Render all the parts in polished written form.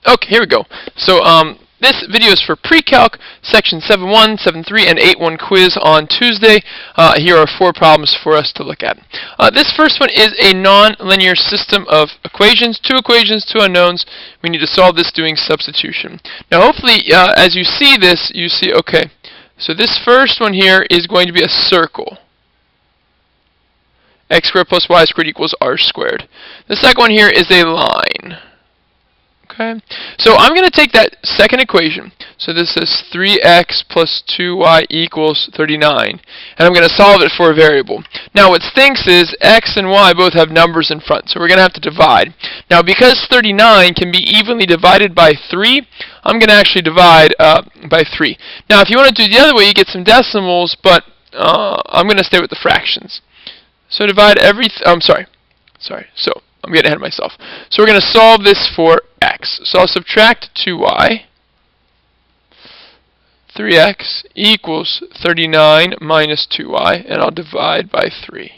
Okay, here we go. So this video is for precalc, section 7.1, 7.3, and 8.1 quiz on Tuesday. Here are 4 problems for us to look at. This first one is a nonlinear system of equations, 2 equations, 2 unknowns. We need to solve this doing substitution. Now hopefully as you see this, you see, okay, so this first one here is going to be a circle. X squared plus y squared equals r squared. The second one here is a line. Okay, so I'm going to take that second equation. So this is 3x plus 2y equals 39. And I'm going to solve it for a variable. Now what stinks is x and y both have numbers in front. So we're going to have to divide. Now because 39 can be evenly divided by 3, I'm going to actually divide by 3. Now if you want to do the other way, you get some decimals, but I'm going to stay with the fractions. So divide so I'm getting ahead of myself. So we're going to solve this for x. So I'll subtract 2y. 3x equals 39 minus 2y, and I'll divide by 3.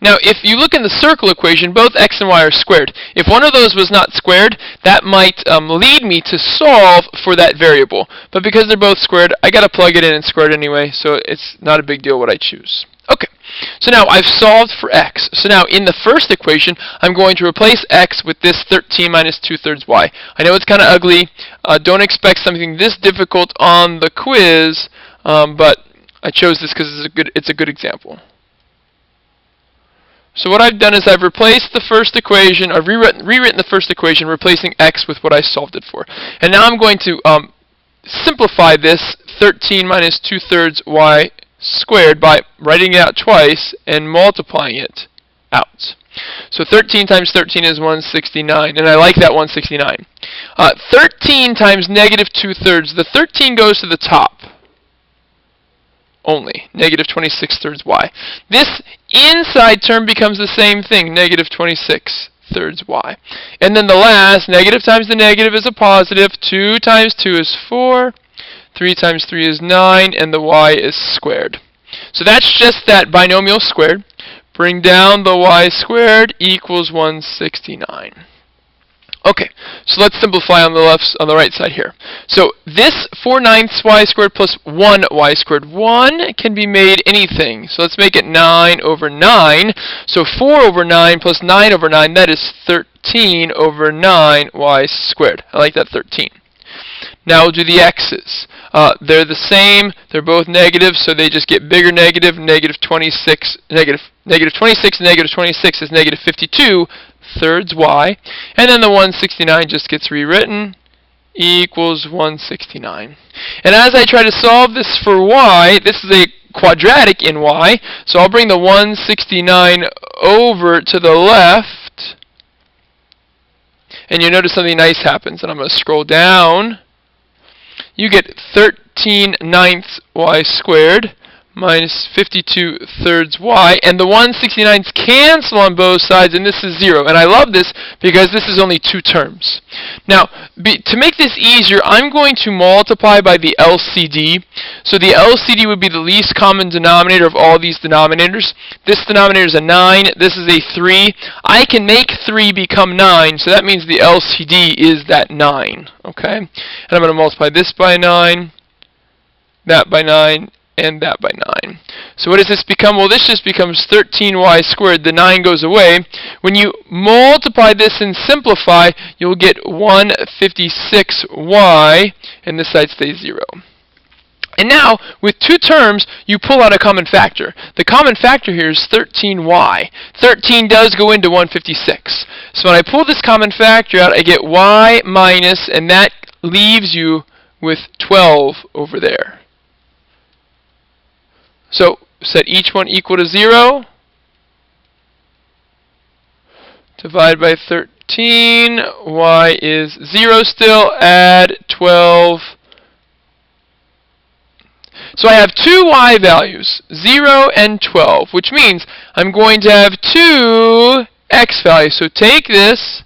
Now, if you look in the circle equation, both x and y are squared. If one of those was not squared, that might lead me to solve for that variable. But because they're both squared, I got to plug it in and square it anyway, so it's not a big deal what I choose. Okay, so now I've solved for x. So now in the first equation, I'm going to replace x with this 13 minus 2/3 y. I know it's kind of ugly. Don't expect something this difficult on the quiz, but I chose this because it's a good example. So what I've done is I've replaced the first equation, I've rewritten the first equation, replacing x with what I solved it for. And now I'm going to simplify this 13 minus 2/3 y squared by writing it out twice and multiplying it out. So 13 times 13 is 169, and I like that 169. 13 times negative 2/3, the 13 goes to the top. Only negative 26/3 y. This inside term becomes the same thing, negative 26/3 y. And then the last, negative times the negative is a positive, 2 times 2 is 4, 3 times 3 is 9, and the y is squared. So that's just that binomial squared. Bring down the y squared equals 169. Okay, so let's simplify on the right side here. So this 4/9 y squared plus 1 y squared. 1 can be made anything. So let's make it 9 over 9. So 4 over 9 plus 9 over 9, that is 13 over 9 y squared. I like that 13. Now we'll do the x's. They're the same. They're both negative, so they just get bigger negative. Negative 26 and negative 26 is negative 52/3 y, and then the 169 just gets rewritten, equals 169. And as I try to solve this for y, this is a quadratic in y, so I'll bring the 169 over to the left, and you notice something nice happens, and I'm going to scroll down. You get 13/9 y squared minus 52/3 y, and the 169's cancel on both sides, and this is 0. And I love this because this is only 2 terms. Now, to make this easier, I'm going to multiply by the LCD. So the LCD would be the least common denominator of all these denominators. This denominator is a 9. This is a 3. I can make 3 become 9, so that means the LCD is that 9. Okay? And I'm going to multiply this by 9, that by 9, and that by 9. So what does this become? Well, this just becomes 13y squared. The 9 goes away. When you multiply this and simplify, you'll get 156y, and this side stays 0. And now, with 2 terms, you pull out a common factor. The common factor here is 13y. 13 does go into 156. So when I pull this common factor out, I get y minus, and that leaves you with 12 over there. So set each one equal to 0. Divide by 13. Y is 0 still. Add 12. So I have 2 y values, 0 and 12, which means I'm going to have 2 x values. So take this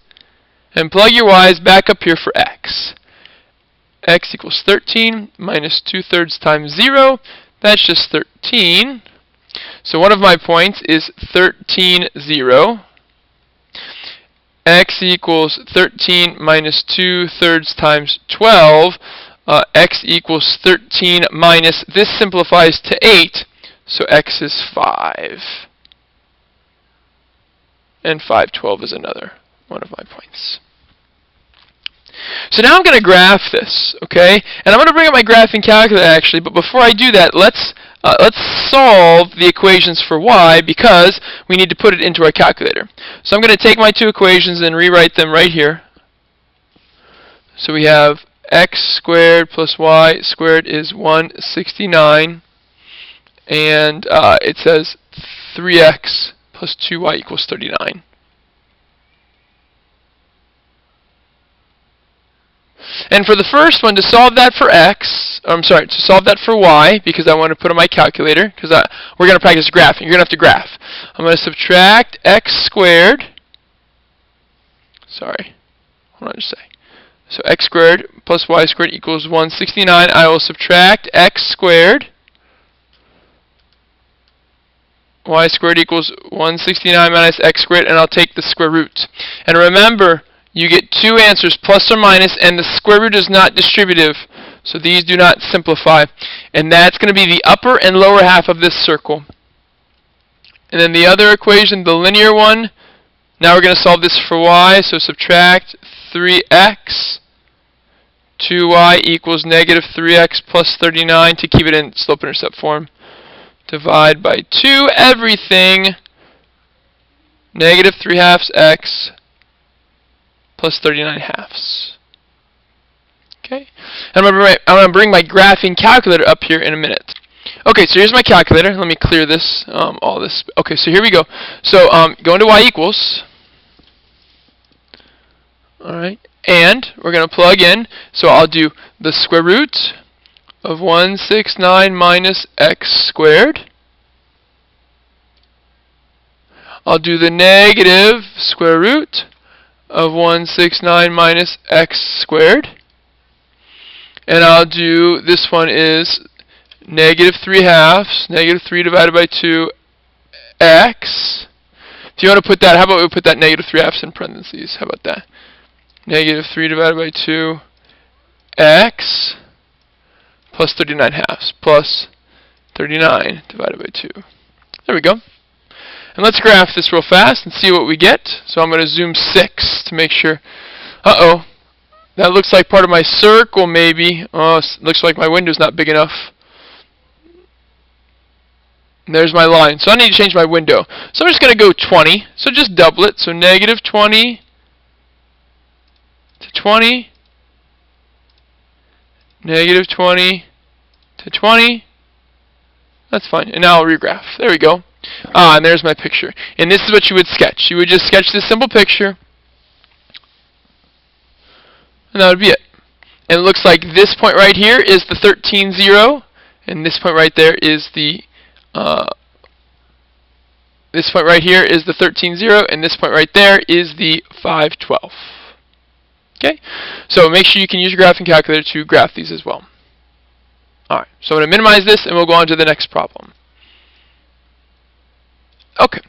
and plug your y's back up here for x. X equals 13 minus 2/3 times 0. That's just 13. So one of my points is 13, 0. X equals 13 minus 2/3 times 12. X equals 13 minus, this simplifies to 8, so X is 5. And 5/12 is another one of my points. So now I'm going to graph this, okay? And I'm going to bring up my graphing calculator actually, but before I do that, let's solve the equations for y because we need to put it into our calculator. So I'm going to take my two equations and rewrite them right here. So we have x squared plus y squared is 169, and it says 3x plus 2y equals 39. And for the first one, to solve that for to solve that for y, because I want to put on my calculator, because we're going to practice graphing. You're going to have to graph. I'm going to subtract x squared. Sorry. Hold on just a sec. So x squared plus y squared equals 169. I will subtract x squared. Y squared equals 169 minus x squared, and I'll take the square root. And remember, you get two answers, plus or minus, and the square root is not distributive, so these do not simplify. And that's going to be the upper and lower half of this circle. And then the other equation, the linear one, now we're going to solve this for y, so subtract 3x, 2y equals negative 3x plus 39 to keep it in slope-intercept form. Divide by 2 everything, negative 3/2 x plus 39 halves. Okay, and I'm going to bring my graphing calculator up here in a minute. Okay, so here's my calculator. Let me clear this, all this. Okay, so here we go. So go into y equals. All right, and we're going to plug in. So I'll do the square root of 169 minus x squared. I'll do the negative square root of 169 minus x squared. And I'll do, this one is negative 3/2, negative 3 divided by 2, x. If you want to put that, how about we put that negative 3/2 in parentheses? How about that? Negative 3 divided by 2, x plus 39/2 plus 39 divided by 2. There we go. And let's graph this real fast and see what we get. So I'm going to zoom 6 to make sure. Uh-oh. That looks like part of my circle, maybe. Oh, looks like my window's not big enough. And there's my line. So I need to change my window. So I'm just going to go 20. So just double it. So negative 20 to 20. Negative 20 to 20. That's fine. And now I'll regraph. There we go. And there's my picture. And this is what you would sketch. You would just sketch this simple picture. And that would be it. And it looks like this point right here is the 13, 0. And this point right there is the this point right here is the 13, 0. And this point right there is the 5, 12. Okay? So make sure you can use your graphing calculator to graph these as well. Alright, so I'm going to minimize this and we'll go on to the next problem. Okay.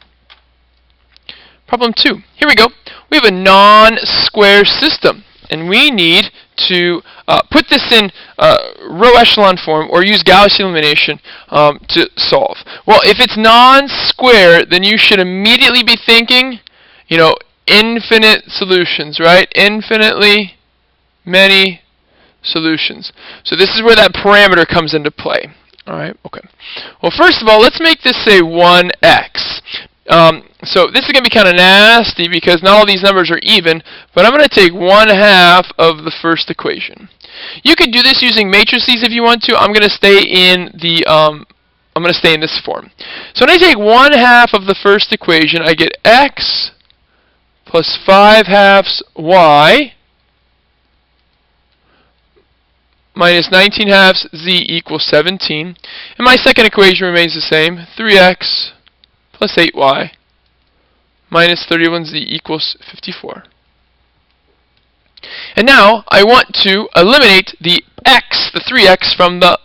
Problem 2. Here we go. We have a non-square system, and we need to put this in row echelon form or use Gaussian elimination to solve. Well, if it's non-square, then you should immediately be thinking, you know, infinite solutions, right? Infinitely many solutions. So this is where that parameter comes into play. Alright, okay. Well, first of all, let's make this say 1x. So this is going to be kind of nasty because not all these numbers are even, but I'm going to take 1/2 of the first equation. You could do this using matrices if you want to. I'm going to stay in the I'm going to stay in this form. So when I take 1/2 of the first equation, I get x plus 5/2 y minus 19/2 z equals 17. And my second equation remains the same, 3x plus 8y minus 31z equals 54. And now I want to eliminate the x, the 3x, from the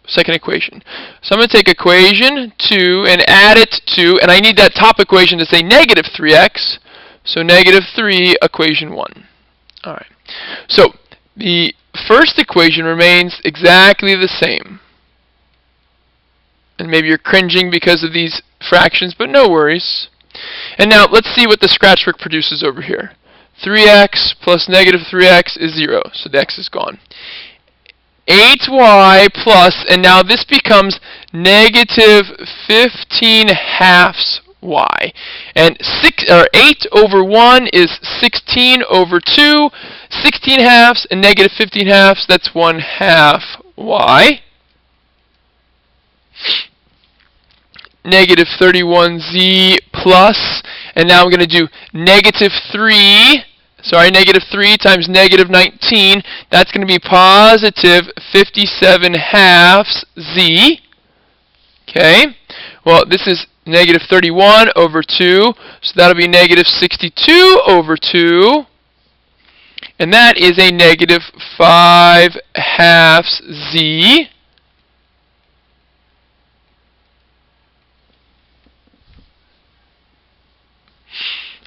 second equation. So I'm going to take equation 2 and add it to, and I need that top equation to say negative 3x, so negative 3 equation 1. All right. So the first equation remains exactly the same. And maybe you're cringing because of these fractions, but no worries. And now let's see what the scratch work produces over here. 3x plus negative 3x is 0, so the x is gone. 8y plus, and now this becomes negative 15 halves y. And 8 over 1 is 16 over 2. 16 halves and negative 15 halves, that's 1 half y. Negative 31z plus, and now I'm going to do negative 3 times negative 19. That's going to be positive 57 halves z. Okay, well, this is negative 31 over 2, so that'll be negative 62 over 2. And that is a negative 5 halves z.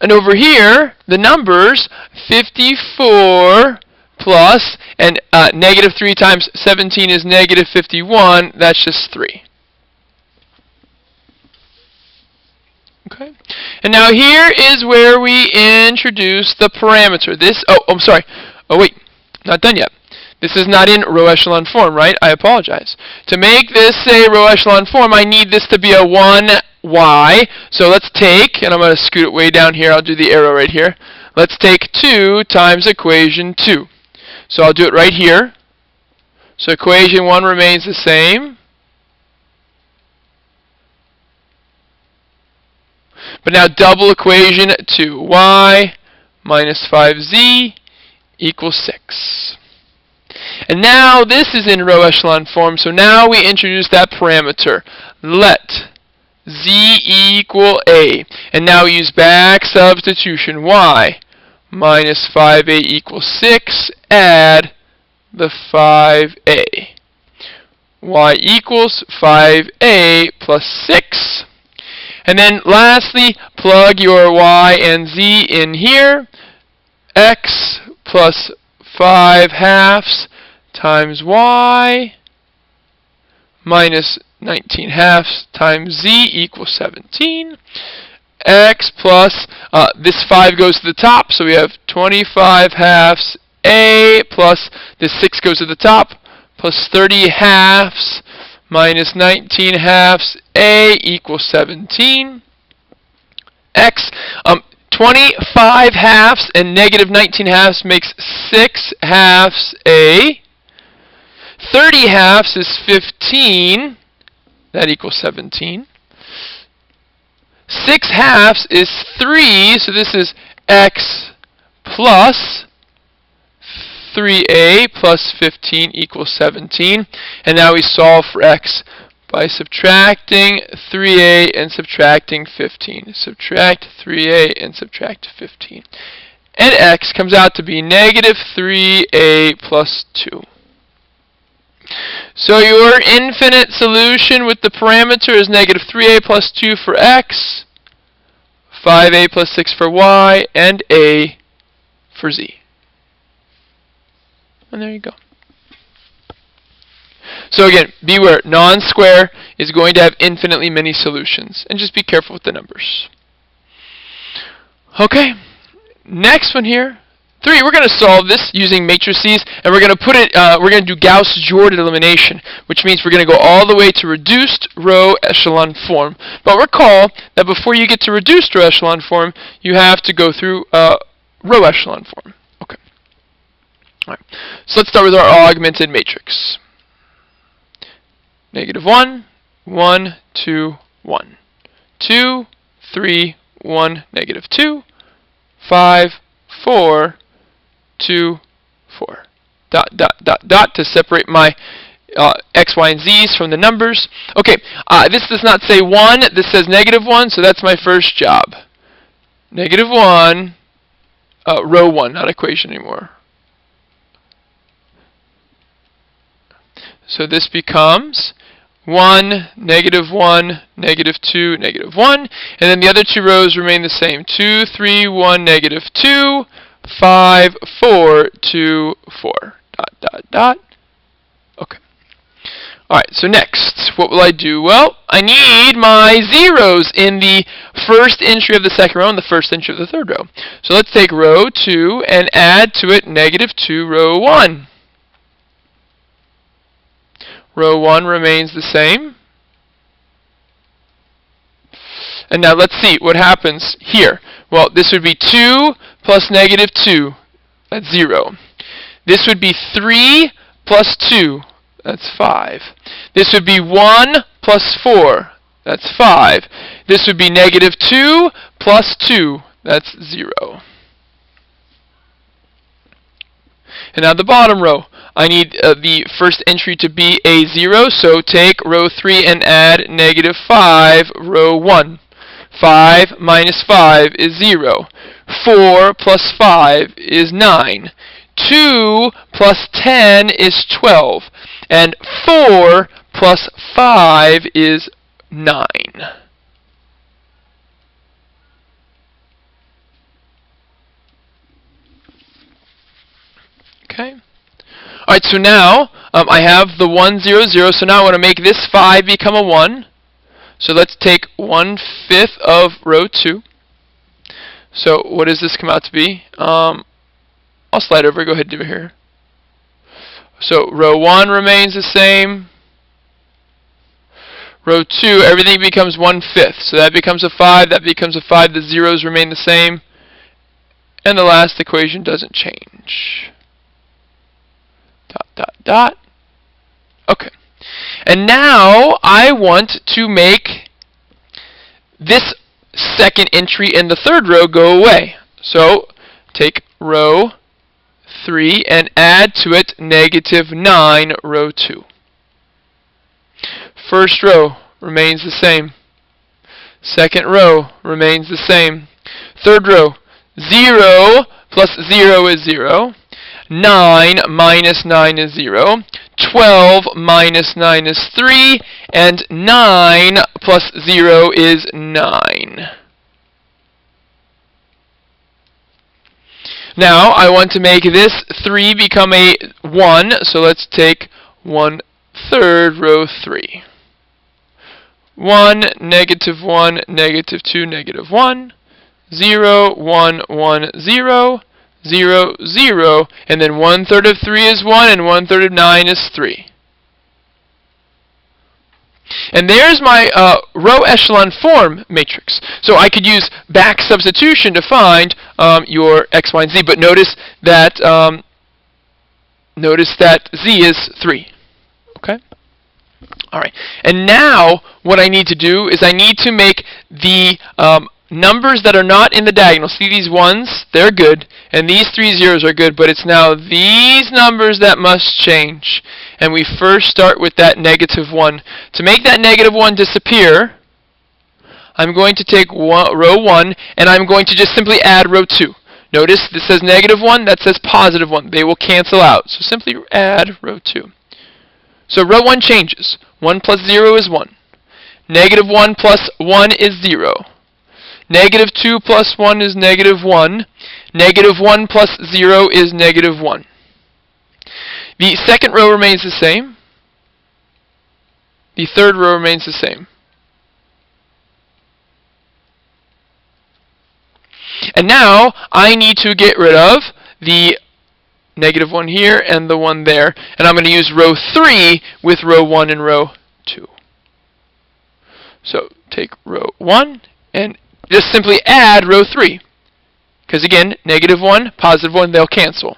And over here, the numbers 54 plus, and negative 3 times 17 is negative 51. That's just 3. Okay. And now here is where we introduce the parameter. I'm sorry. Oh, wait. Not done yet. This is not in row echelon form, right? I apologize. To make this a row echelon form, I need this to be a 1y. So let's take, and I'm going to scoot it way down here. I'll do the arrow right here. Let's take 2 times equation 2. So I'll do it right here. So equation 1 remains the same. But now double equation 2. Y minus 5z equals 6. And now this is in row echelon form, so now we introduce that parameter. Let z equal a. And now we use back substitution. Y minus 5a equals 6. Add the 5a. Y equals 5a plus 6. And then lastly, plug your y and z in here. X plus 5 halves times y minus 19 halves times z equals 17. X plus, this 5 goes to the top, so we have 25 halves a plus this 6 goes to the top, plus 30 halves minus 19 halves a equals 17. X, 25 halves and negative 19 halves makes 6 halves a. 30 halves is 15. That equals 17. 6 halves is 3, so this is x plus 3a plus 15 equals 17. And now we solve for x by subtracting 3a and subtracting 15. Subtract 3a and subtract 15. And x comes out to be negative 3a plus 2. So your infinite solution with the parameter is negative 3a plus 2 for x, 5a plus 6 for y, and a for z. And there you go. So again, beware, non-square is going to have infinitely many solutions. And just be careful with the numbers. Okay, next one here. 3, we're going to solve this using matrices, and we're going to put it, we're going to do Gauss-Jordan elimination, which means we're going to go all the way to reduced row echelon form. But recall that before you get to reduced row echelon form, you have to go through row echelon form. Okay. All right. So let's start with our augmented matrix. Negative 1, 1, 2, 1. 2, 3, 1, negative 2, 5, 4, 2, 4. Dot, dot, dot, dot to separate my x, y, and z's from the numbers. Okay, this does not say 1. This says negative 1, so that's my first job. Negative 1, row 1, not equation anymore. So this becomes 1, negative 1, negative 2, negative 1. And then the other two rows remain the same. 2, 3, 1, negative 2, 5, 4, 2, 4. Dot, dot, dot. Okay. Alright, so next, what will I do? Well, I need my zeros in the first entry of the second row and the first entry of the third row. So let's take row 2 and add to it negative 2, row 1. Row 1 remains the same. And now let's see what happens here. Well, this would be 2 plus negative 2. That's 0. This would be 3 plus 2. That's 5. This would be 1 plus 4. That's 5. This would be negative 2 plus 2. That's 0. And now the bottom row. I need the first entry to be a 0, so take row 3 and add negative 5, row 1. 5 minus 5 is 0. 4 plus 5 is 9. 2 plus 10 is 12. And 4 plus 5 is 9. Okay. Alright, so now I have the 1, 0, 0. So now I want to make this 5 become a 1. So let's take 1/5 of row 2. So what does this come out to be? I'll slide over. Go ahead and do it here. So row 1 remains the same. Row 2, everything becomes 1/5. So that becomes a 5. That becomes a 5. The zeros remain the same. And the last equation doesn't change. Dot, dot, dot. Okay. And now I want to make this second entry in the third row go away. So take row 3 and add to it negative 9, row 2. First row remains the same. Second row remains the same. Third row, 0 plus 0 is 0. 9 minus 9 is 0. 12 minus 9 is 3. And 9 plus 0 is 9. Now, I want to make this 3 become a 1, so let's take 1/3, row 3. 1, negative 1, negative 2, negative 1, 0, 1, 1, 0, 0, 0, and then 1/3 of 3 is 1, and 1/3 of 9 is 3. And there's my row echelon form matrix. So I could use back substitution to find your x, y, and z. But notice that z is 3. Okay. All right. And now what I need to do is I need to make the numbers that are not in the diagonal. See these ones? They're good. And these 3 zeros are good. But it's now these numbers that must change. And we first start with that negative 1. To make that negative 1 disappear, I'm going to take row 1, and I'm going to just simply add row 2. Notice this says negative 1, that says positive 1. They will cancel out. So simply add row 2. So row 1 changes. 1 plus 0 is 1. Negative 1 plus 1 is 0. Negative 2 plus 1 is negative 1. Negative 1 plus 0 is negative 1. The second row remains the same. The third row remains the same. And now I need to get rid of the negative 1 here and the 1 there. And I'm going to use row 3 with row 1 and row 2. So take row 1 and just simply add row 3. Because again, negative 1, positive 1, they'll cancel.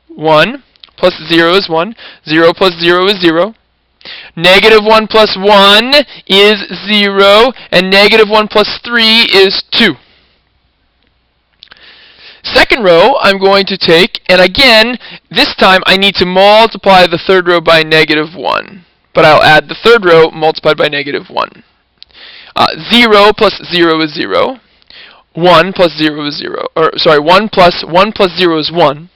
1 plus 0 is 1. 0 plus 0 is 0. Negative 1 plus 1 is 0. And negative 1 plus 3 is 2. Second row, I'm going to take, and again, this time I need to multiply the third row by negative 1. But I'll add the third row multiplied by negative 1. 0 plus 0 is 0. 1 plus 0 is 0. 1 plus 0 is 1.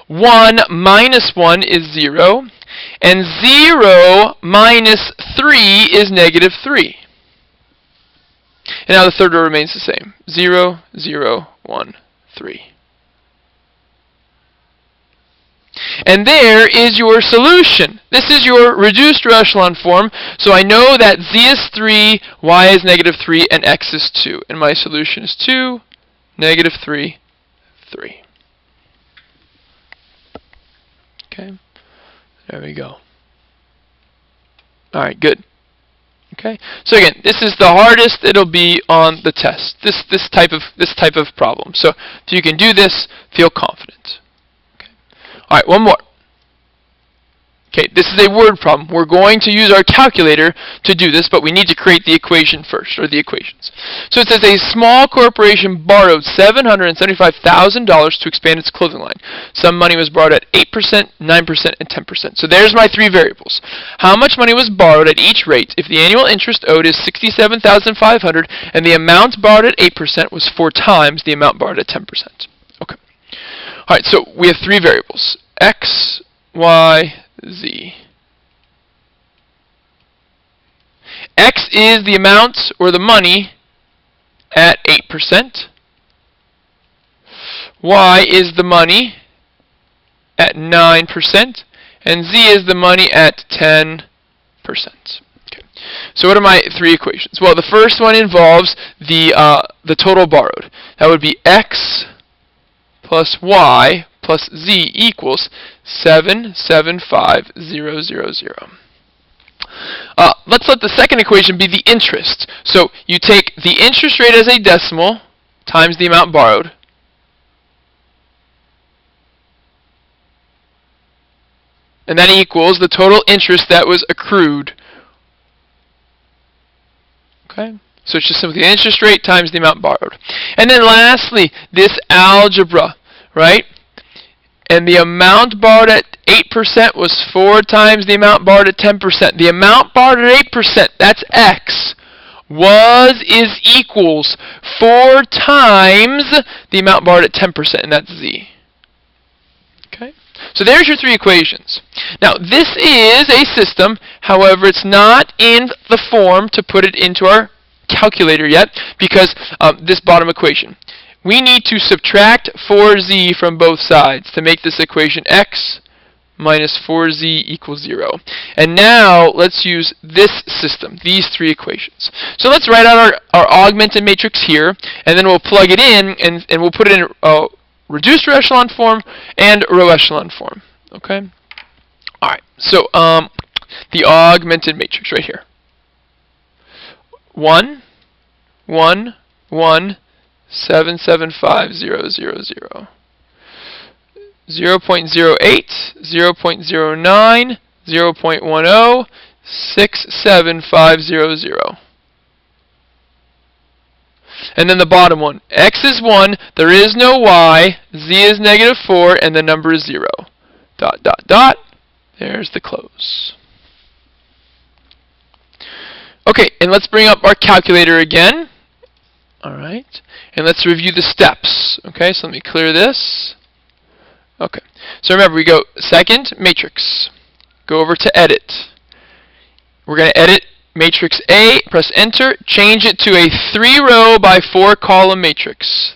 1 minus 1 is 0, and 0 minus 3 is negative 3. And now the third row remains the same. 0, 0, 1, 3. And there is your solution. This is your reduced row echelon form. So I know that z is 3, y is negative 3, and x is 2. And my solution is 2, negative 3, 3. Okay, there we go. All right, good. Okay, so again, this is the hardest it'll be on the test. This type of problem. So if you can do this, feel confident. Okay. All right, one more. Okay, this is a word problem. We're going to use our calculator to do this, but we need to create the equation first, or the equations. So it says a small corporation borrowed $775,000 to expand its clothing line. Some money was borrowed at 8%, 9%, and 10%. So there's my three variables. How much money was borrowed at each rate if the annual interest owed is $67,500 and the amount borrowed at 8% was 4 times the amount borrowed at 10%? Okay. All right, so we have three variables. X, Y, Z. X is the amount or the money at 8%. Y is the money at 9%. And Z is the money at 10%. Okay. So what are my three equations? Well, the first one involves the total borrowed. That would be X plus Y plus Z equals 775,000. Let's let the second equation be the interest. So you take the interest rate as a decimal times the amount borrowed. And that equals the total interest that was accrued. Okay? So it's just simply the interest rate times the amount borrowed. And then lastly, this algebra, right? And the amount borrowed at 8% was 4 times the amount borrowed at 10%. The amount borrowed at 8%, that's X, is equals 4 times the amount borrowed at 10%, and that's Z. Okay? So there's your three equations. Now, this is a system. However, it's not in the form to put it into our calculator yet because this bottom equation. We need to subtract 4z from both sides to make this equation x minus 4z equals 0. And now let's use this system, these three equations. So let's write out our augmented matrix here, and then we'll plug it in, and we'll put it in reduced row echelon form and row echelon form. Okay? All right, so the augmented matrix right here. 1, 1, 1, 775,000. 0.08, 0.09, 0.10, 67500. And then the bottom one. X is 1, there is no Y, Z is negative 4, and the number is 0. Dot, dot, dot. There's the close. Okay, and let's bring up our calculator again. Alright, and let's review the steps. Okay, so let me clear this. Okay, so remember, we go second, matrix. Go over to edit. We're going to edit matrix A, press enter, change it to a 3-row by 4-column matrix.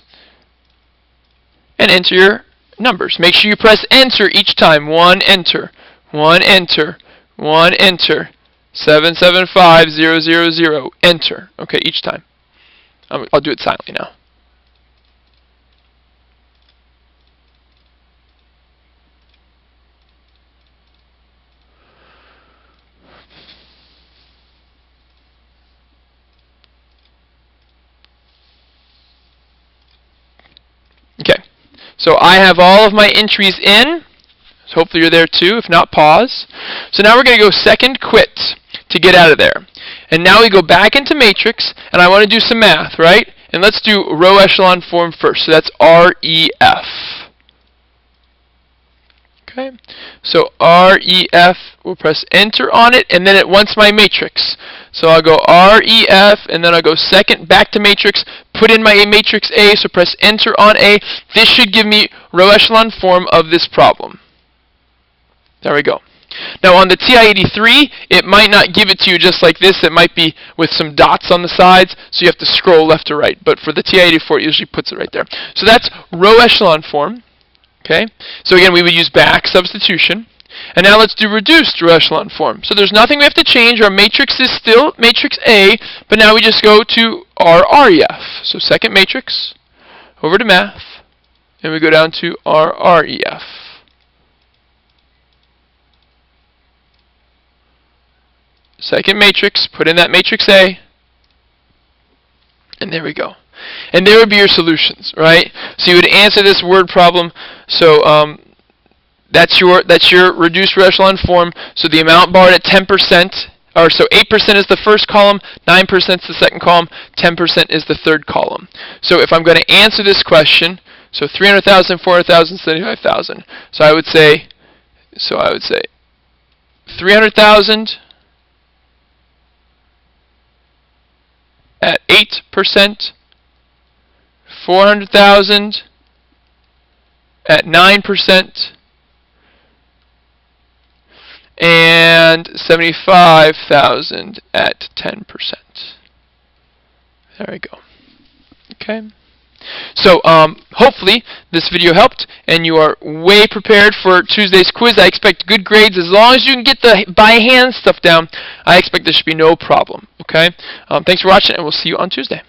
And enter your numbers. Make sure you press enter each time. 1, enter. 1, enter. 1, enter. 775,000, enter. Okay, each time. I'll do it silently now. Okay, so I have all of my entries in. So hopefully you're there too. If not, pause. So now we're going to go second quit to get out of there. And now we go back into matrix, and I want to do some math, right? And let's do row echelon form first. So that's REF. Okay, so REF, we'll press enter on it, and then it wants my matrix. So I'll go REF, and then I'll go second back to matrix, put in my matrix A, so press enter on A. This should give me row echelon form of this problem. There we go. Now on the TI-83, it might not give it to you just like this. It might be with some dots on the sides, so you have to scroll left to right. But for the TI-84, it usually puts it right there. So that's row echelon form. Okay. So again, we would use back substitution. And now let's do reduced row echelon form. So there's nothing we have to change. Our matrix is still matrix A, but now we just go to our REF. So second matrix, over to math, and we go down to our REF. Second matrix, put in that matrix A, and there we go. And there would be your solutions, right? So you would answer this word problem. So that's your reduced row echelon form. So the amount borrowed at 10%, or so 8% is the first column, 9% is the second column, 10% is the third column. So if I'm going to answer this question, so 300,000, 400,000, 75,000. So I would say 300,000 at 8%, 400,000 at 9%, and 75,000 at 10%. There we go. Okay. So hopefully this video helped, and you are way prepared for Tuesday's quiz. I expect good grades as long as you can get the by hand stuff down. I expect there should be no problem. Okay. Thanks for watching, and we'll see you on Tuesday.